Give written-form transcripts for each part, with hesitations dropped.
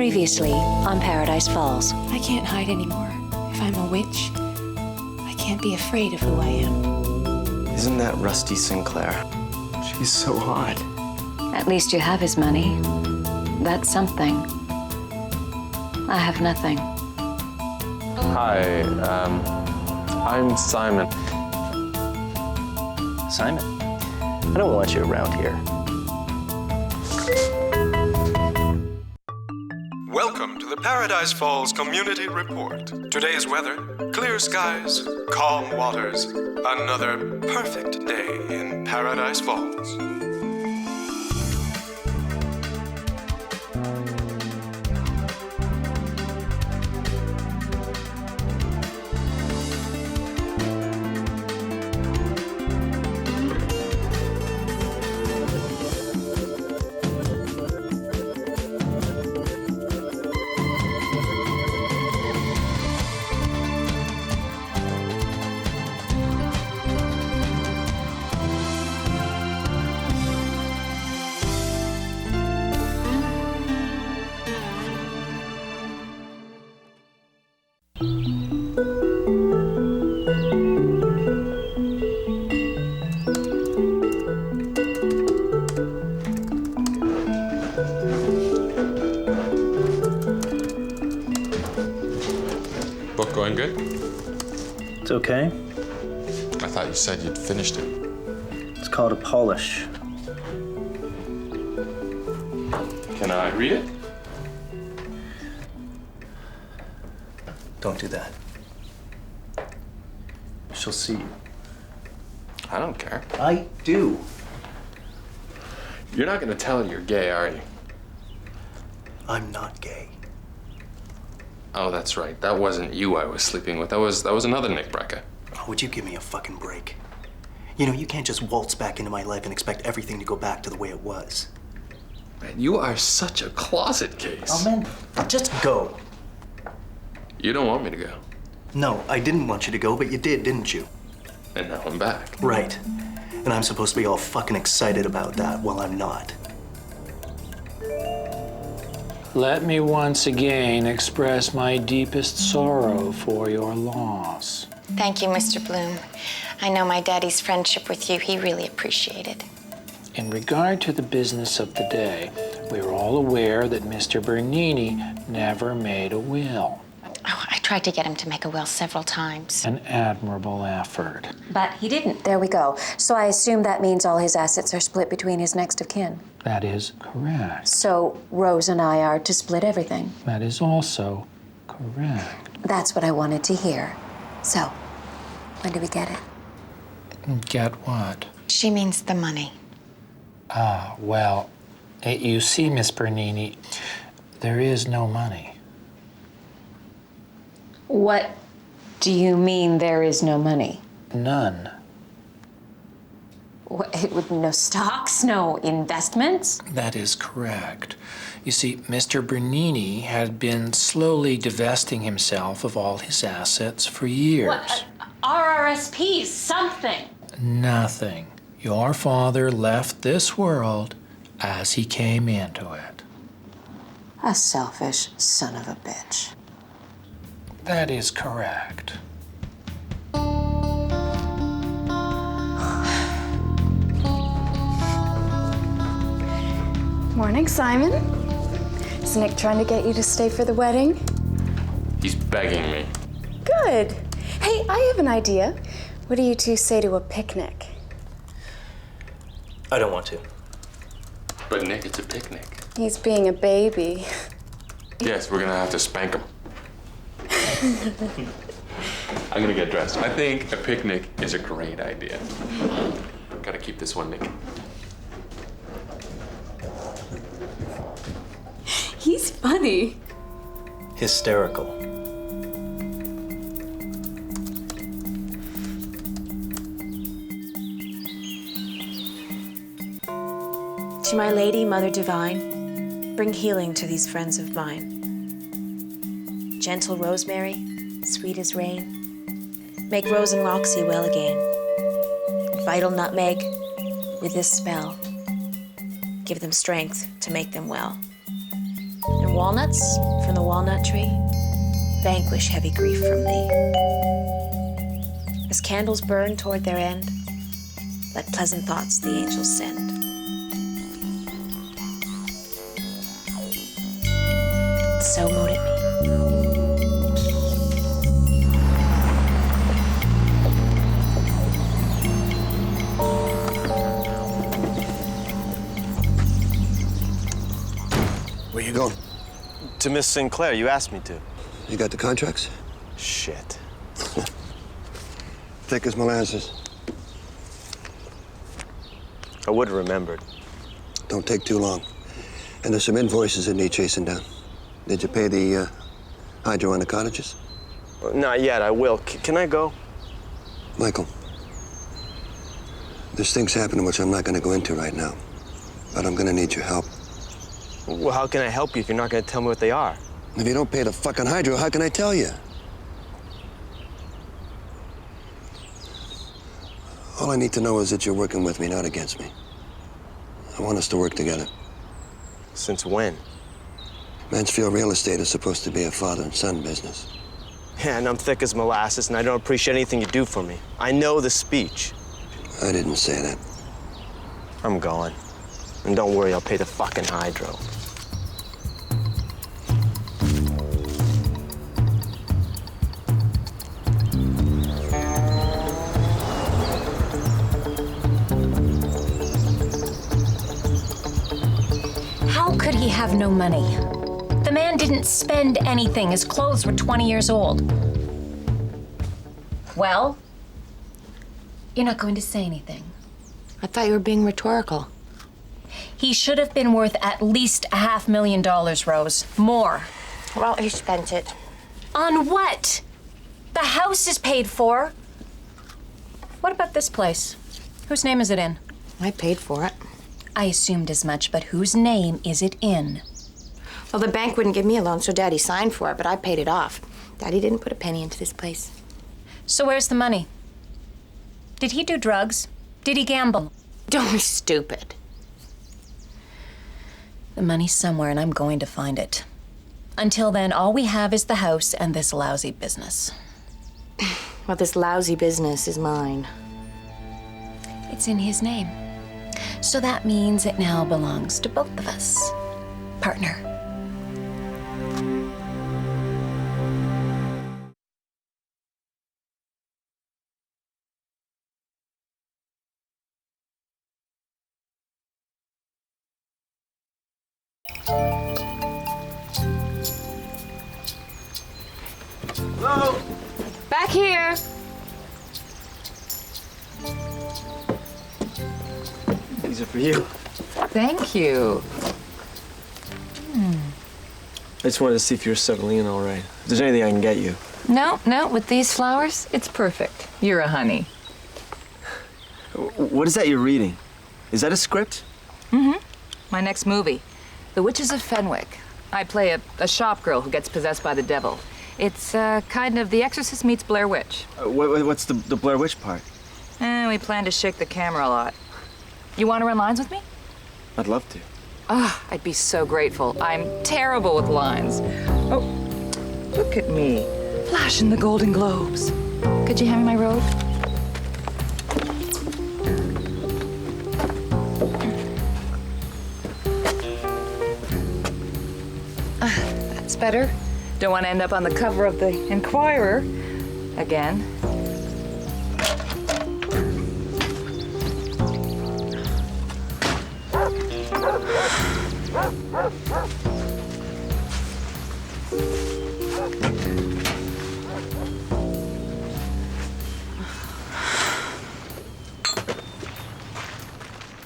Previously on Paradise Falls. I can't hide anymore. If I'm a witch, I can't be afraid of who I am. Isn't that Rusty Sinclair? She's so hot. At least you have his money. That's something. I have nothing. Hi, I'm Simon. Simon, I don't want you around here. Welcome to the Paradise Falls Community Report. Today's weather, clear skies, calm waters, another perfect day in Paradise Falls. Book going good? It's okay. I thought you said you'd finished it. It's called a polish. Can I read it? Don't do that. She'll see you. I don't care. I do. You're not gonna tell her you're gay, are you? I'm not gay. Oh, that's right. That wasn't you I was sleeping with. That was another Nick Brecka. Oh, would you give me a fucking break? You know, you can't just waltz back into my life and expect everything to go back to the way it was. Man, you are such a closet case. Oh, man, just go. You don't want me to go. No, I didn't want you to go, but you did, didn't you? And now I'm back. Right. And I'm supposed to be all fucking excited about that. Well, I'm not. Let me once again express my deepest sorrow for your loss. Thank you, Mr. Bloom. I know my daddy's friendship with you, he really appreciated. In regard to the business of the day, we are all aware that Mr. Bernini never made a will. Oh, I tried to get him to make a will several times. An admirable effort. But he didn't. There we go. So I assume that means all his assets are split between his next of kin. That is correct. So Rose and I are to split everything. That is also correct. That's what I wanted to hear. So, when do we get it? Get what? She means the money. Ah, well, you see, Miss Bernini, there is no money. What do you mean there is no money? None. With no stocks, no investments? That is correct. You see, Mr. Bernini had been slowly divesting himself of all his assets for years. What? RRSPs, something. Nothing. Your father left this world as he came into it. A selfish son of a bitch. That is correct. Morning, Simon. Is Nick trying to get you to stay for the wedding? He's begging me. Good. Hey, I have an idea. What do you two say to a picnic? I don't want to. But Nick, it's a picnic. He's being a baby. Yes, we're gonna have to spank him. I'm gonna get dressed. I think a picnic is a great idea. Gotta keep this one, Nick. He's funny. Hysterical. To my Lady, Mother Divine, bring healing to these friends of mine. Gentle rosemary, sweet as rain, make Rose and Roxy well again. Vital nutmeg, with this spell, give them strength to make them well. and walnuts from the walnut tree vanquish heavy grief from thee. As candles burn toward their end, let pleasant thoughts the angels send. So mood it me. Where you going? To Miss Sinclair, you asked me to. You got the contracts? Shit. Thick as molasses. I would have remembered. Don't take too long. And there's some invoices that need chasing down. Did you pay the hydro on the cottages? Not yet, I will. Can I go? Michael, there's things happening which I'm not going to go into right now. But I'm going to need your help. Well, how can I help you if you're not going to tell me what they are? If you don't pay the fucking hydro, how can I tell you? All I need to know is that you're working with me, not against me. I want us to work together. Since when? Mansfield Real Estate is supposed to be a father and son business. Yeah, and I'm thick as molasses, and I don't appreciate anything you do for me. I know the speech. I didn't say that. I'm going. And don't worry, I'll pay the fucking hydro. How could he have no money? The man didn't spend anything. His clothes were 20 years old. Well, you're not going to say anything. I thought you were being rhetorical. He should have been worth at least $500,000, Rose. More. Well, he spent it. On what? The house is paid for. What about this place? Whose name is it in? I paid for it. I assumed as much, but whose name is it in? Well, the bank wouldn't give me a loan, so Daddy signed for it, but I paid it off. Daddy didn't put a penny into this place. So where's the money? Did he do drugs? Did he gamble? Don't be stupid. The money's somewhere, and I'm going to find it. Until then, all we have is the house and this lousy business. Well, this lousy business is mine. It's in his name. So that means it now belongs to both of us. Partner. Hello? Back here. These are for you. Thank you. I just wanted to see if you're settling in all right. If there's anything I can get you. No, with these flowers, it's perfect. You're a honey. What is that you're reading? Is that a script? Mm-hmm. My next movie, The Witches of Fenwick. I play a shop girl who gets possessed by the devil. It's kind of The Exorcist meets Blair Witch. What's the Blair Witch part? We plan to shake the camera a lot. You want to run lines with me? I'd love to. Oh, I'd be so grateful. I'm terrible with lines. Oh, look at me, flashing the Golden Globes. Could you hand me my robe? That's better. Don't want to end up on the cover of the Enquirer again.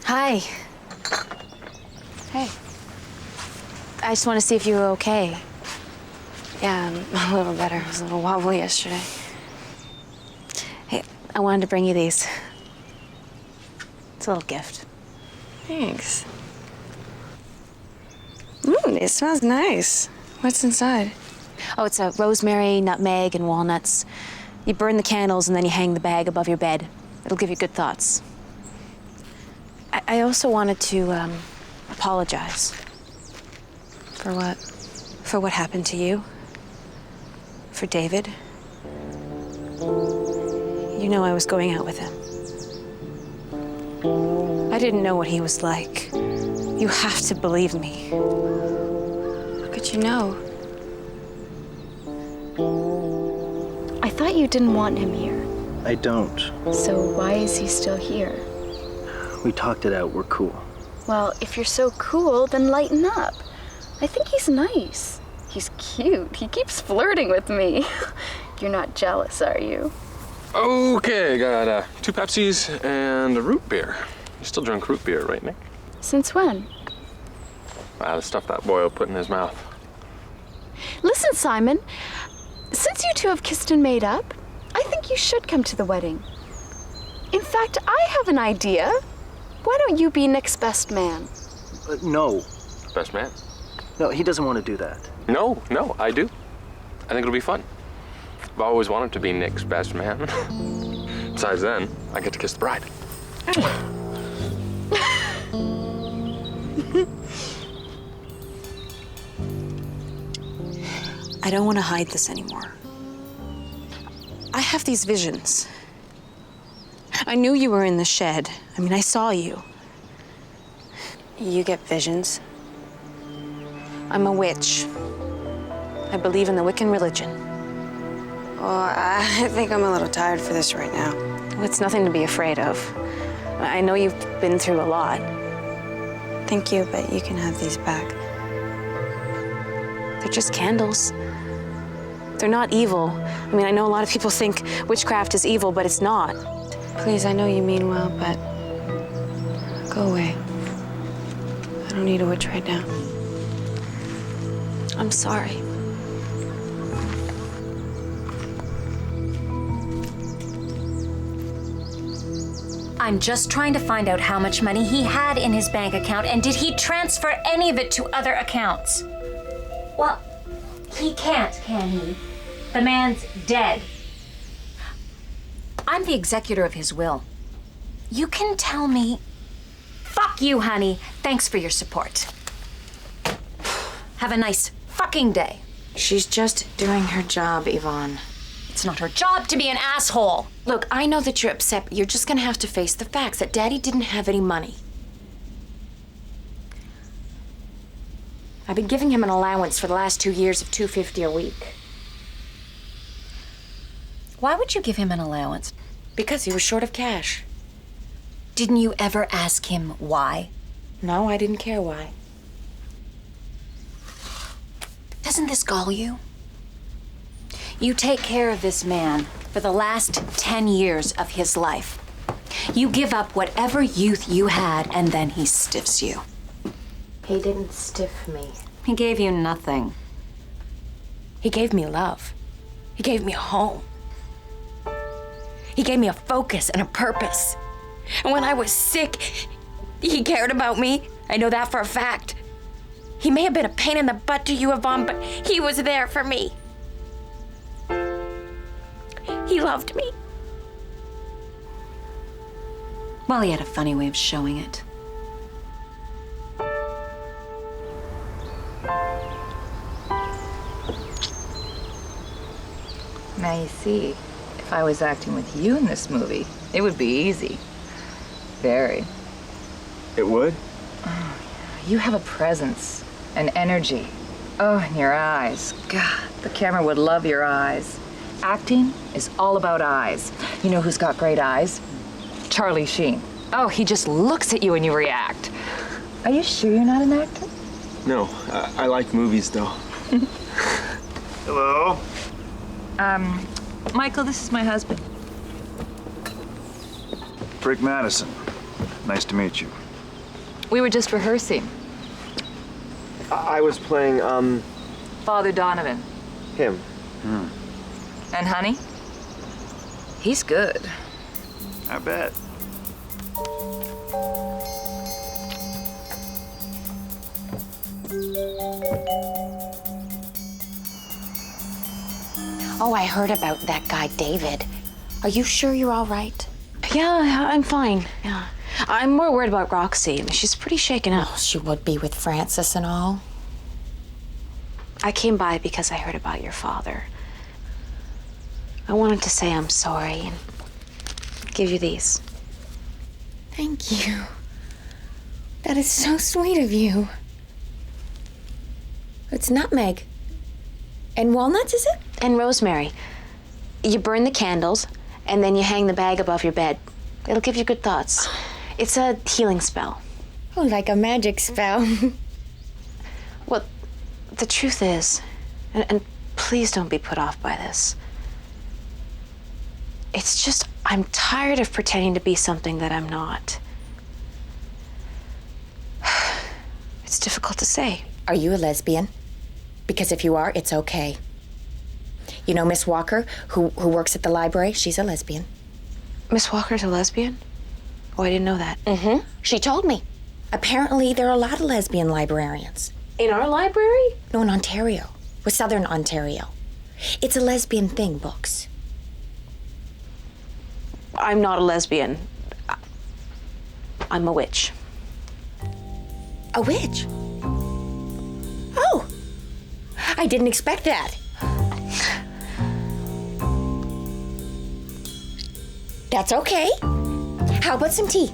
Hi. Hey. I just want to see if you were okay. Yeah, I'm a little better. I was a little wobbly yesterday. Hey, I wanted to bring you these. It's a little gift. Thanks. It smells nice. What's inside? Oh, it's a rosemary, nutmeg, and walnuts. You burn the candles and then you hang the bag above your bed. It'll give you good thoughts. I also wanted to apologize For what? For what happened to you? For David? You know I was going out with him. I didn't know what he was like. You have to believe me. How could you know? I thought you didn't want him here. I don't. So why is he still here? We talked it out. We're cool. Well, if you're so cool, then lighten up. I think he's nice. He's cute. He keeps flirting with me. You're not jealous, are you? Okay, got 2 Pepsis and a root beer. You still drunk root beer, right, Nick? Since when? The stuff that Boyle put in his mouth. Listen, Simon. Since you two have kissed and made up, I think you should come to the wedding. In fact, I have an idea. Why don't you be Nick's best man? No. Best man? No, he doesn't want to do that. No, I do. I think it'll be fun. I've always wanted to be Nick's best man. Besides then, I get to kiss the bride. I don't want to hide this anymore. I have these visions. I knew you were in the shed. I mean, I saw you. You get visions. I'm a witch. I believe in the Wiccan religion. Oh, I think I'm a little tired for this right now. Well, it's nothing to be afraid of. I know you've been through a lot. Thank you, but you can have these back. They're just candles. They're not evil. I mean, I know a lot of people think witchcraft is evil, but it's not. Please, I know you mean well, but go away. I don't need a witch right now. I'm sorry. I'm just trying to find out how much money he had in his bank account, and did he transfer any of it to other accounts? Well, he can't, can he? The man's dead. I'm the executor of his will. You can tell me... Fuck you, honey. Thanks for your support. Have a nice fucking day. She's just doing her job, Yvonne. It's not her job to be an asshole. Look, I know that you're upset, but you're just gonna have to face the facts that Daddy didn't have any money. I've been giving him an allowance for the last 2 years of $250 a week. Why would you give him an allowance? Because he was short of cash. Didn't you ever ask him why? No, I didn't care why. Doesn't this gall you? You take care of this man for the last 10 years of his life. You give up whatever youth you had, and then he stiffs you. He didn't stiff me. He gave you nothing. He gave me love. He gave me a home. He gave me a focus and a purpose. And when I was sick, he cared about me. I know that for a fact. He may have been a pain in the butt to you, Yvonne, but he was there for me. He loved me. Well, he had a funny way of showing it. Now you see, if I was acting with you in this movie, it would be easy. Very. It would? Oh, yeah. You have a presence, an energy. Oh, and your eyes. God, the camera would love your eyes. Acting is all about eyes. You know who's got great eyes? Charlie Sheen. Oh, he just looks at you and you react. Are you sure you're not an actor? No, I like movies, though. Hello? Michael, this is my husband. Rick Madison. Nice to meet you. We were just rehearsing. I was playing, Father Donovan. him. And honey? He's good. I bet. Oh, I heard about that guy, David. Are you sure you're all right? Yeah, I'm fine. Yeah. I'm more worried about Roxy. I mean, she's pretty shaken up. Oh, she would be with Francis and all. I came by because I heard about your father. I wanted to say I'm sorry and give you these. Thank you. That is so sweet of you. It's nutmeg. And walnuts, is it? And rosemary. You burn the candles, and then you hang the bag above your bed. It'll give you good thoughts. It's a healing spell. Oh, like a magic spell. Well, the truth is, and please don't be put off by this, it's just I'm tired of pretending to be something that I'm not. It's difficult to say. Are you a lesbian? Because if you are, it's okay. You know Miss Walker, who works at the library? She's a lesbian. Miss Walker's a lesbian? Oh, I didn't know that. Mm-hmm. She told me. Apparently, there are a lot of lesbian librarians. In our library? No, in Ontario. With Southern Ontario. It's a lesbian thing, books. I'm not a lesbian. I'm a witch. A witch? Oh! I didn't expect that. That's okay. How about some tea?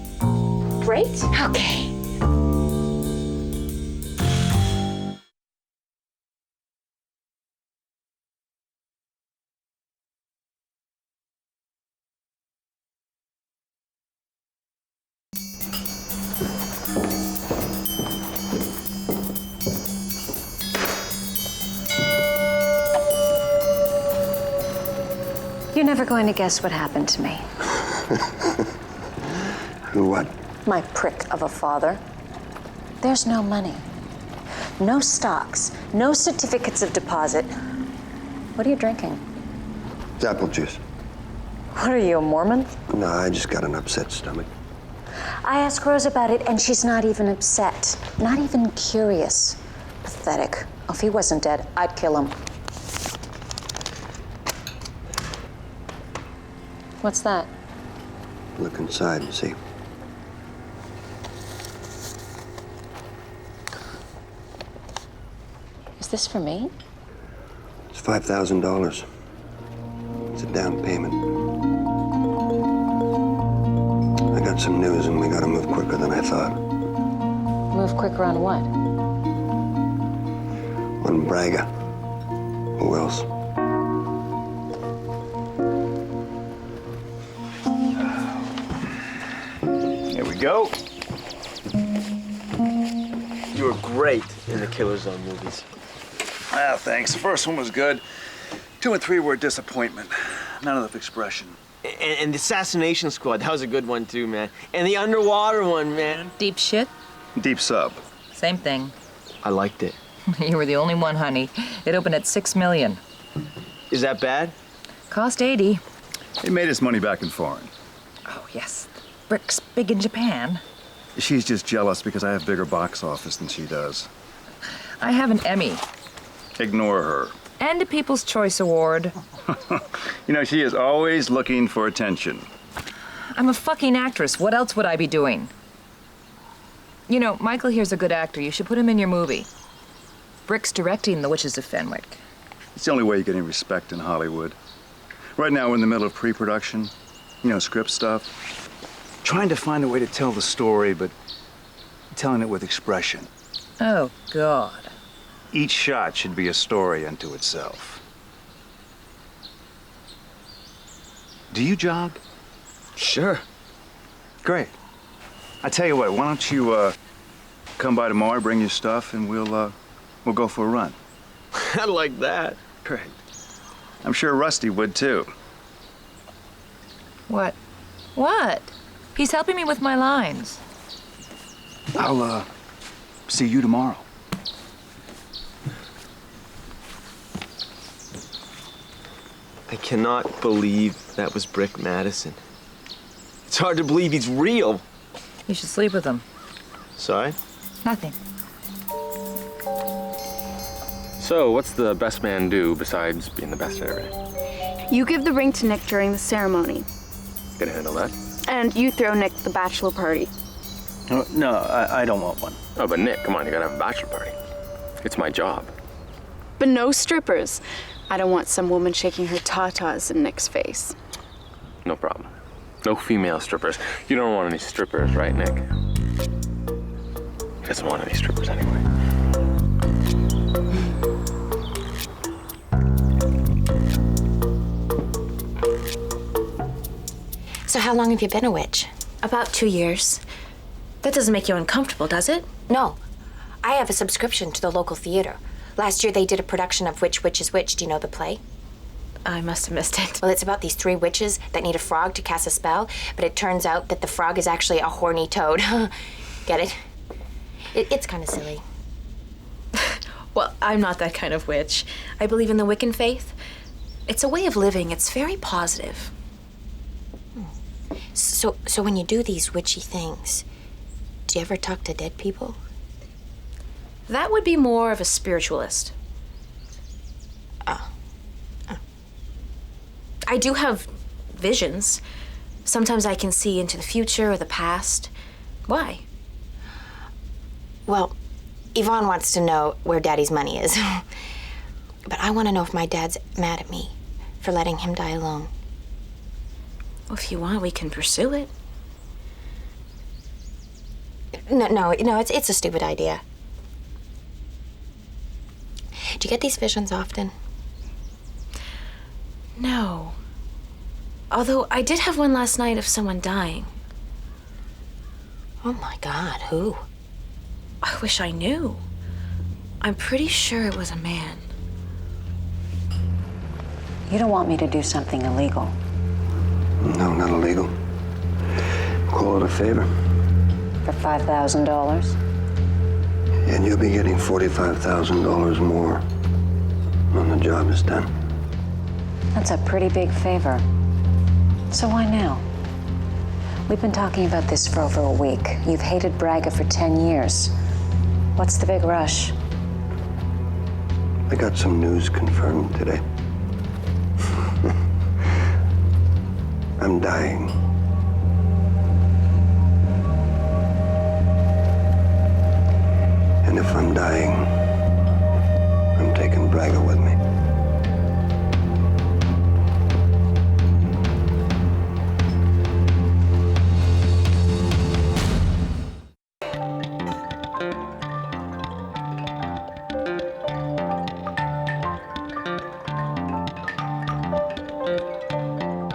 Great. Okay. You're never going to guess what happened to me. What? My prick of a father. There's no money. No stocks. No certificates of deposit. What are you drinking? It's apple juice. What are you, a Mormon? No, I just got an upset stomach. I asked Rose about it, and she's not even upset. Not even curious. Pathetic. Oh, if he wasn't dead, I'd kill him. What's that? Look inside and see. Is this for me? It's $5,000. It's a down payment. I got some news and we gotta move quicker than I thought. Move quicker on what? On Braga. Who else? Here we go. You were great in the Killer Zone movies. Well, thanks. The first one was good. 2 and 3 were a disappointment. Not enough expression. And the Assassination Squad, that was a good one too, man. And the underwater one, man. Deep shit? Deep sub. Same thing. I liked it. You were the only one, honey. It opened at $6 million. Is that bad? Cost 80. He made his money back in foreign. Oh, yes. Brick's big in Japan. She's just jealous because I have bigger box office than she does. I have an Emmy. Ignore her. And a People's Choice Award. You know, she is always looking for attention. I'm a fucking actress. What else would I be doing? You know, Michael here's a good actor. You should put him in your movie. Brick's directing The Witches of Fenwick. It's the only way you get any respect in Hollywood. Right now, we're in the middle of pre-production. You know, script stuff. Trying to find a way to tell the story, but telling it with expression. Oh, God. Each shot should be a story unto itself. Do you jog? Sure. Great. I tell you what, why don't you come by tomorrow, bring your stuff, and we'll go for a run. I like that. Great. I'm sure Rusty would too. What? What? He's helping me with my lines. I'll see you tomorrow. I cannot believe that was Brick Madison. It's hard to believe he's real. You should sleep with him. Sorry? Nothing. So, what's the best man do besides being the best at everything? You give the ring to Nick during the ceremony. Gonna handle that? And you throw Nick the bachelor party. No, I don't want one. Oh, but Nick, come on, you gotta have a bachelor party. It's my job. But no strippers. I don't want some woman shaking her tatas in Nick's face. No problem. No female strippers. You don't want any strippers, right, Nick? He doesn't want any strippers anyway. So how long have you been a witch? About 2 years. That doesn't make you uncomfortable, does it? No. I have a subscription to the local theater. Last year they did a production of Which Witch is Which. Do you know the play? I must have missed it. Well, it's about these 3 witches that need a frog to cast a spell, but it turns out that the frog is actually a horny toad. Get it? It's kind of silly. Well, I'm not that kind of witch. I believe in the Wiccan faith. It's a way of living. It's very positive. So when you do these witchy things, do you ever talk to dead people? That would be more of a spiritualist. I do have visions. Sometimes I can see into the future or the past. Why? Well, Yvonne wants to know where Daddy's money is. But I want to know if my dad's mad at me for letting him die alone. Well, if you want, we can pursue it. No, it's a stupid idea. Do you get these visions often? No. Although I did have one last night of someone dying. Oh my God, who? I wish I knew. I'm pretty sure it was a man. You don't want me to do something illegal? No, not illegal. Call it a favor. For $5,000? And you'll be getting $45,000 more when the job is done. That's a pretty big favor. So why now? We've been talking about this for over a week. You've hated Braga for 10 years. What's the big rush? I got some news confirmed today. I'm dying. And if I'm dying, I'm taking Braga with me.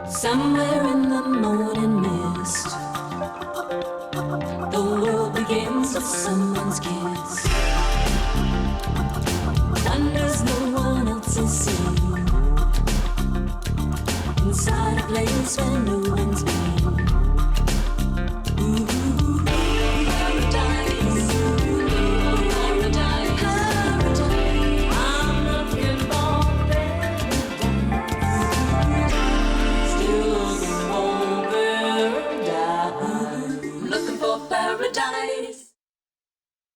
Somewhere in the morning mist, the world begins with someone's kiss. Wonders no one else is seen, inside a place where no one's been.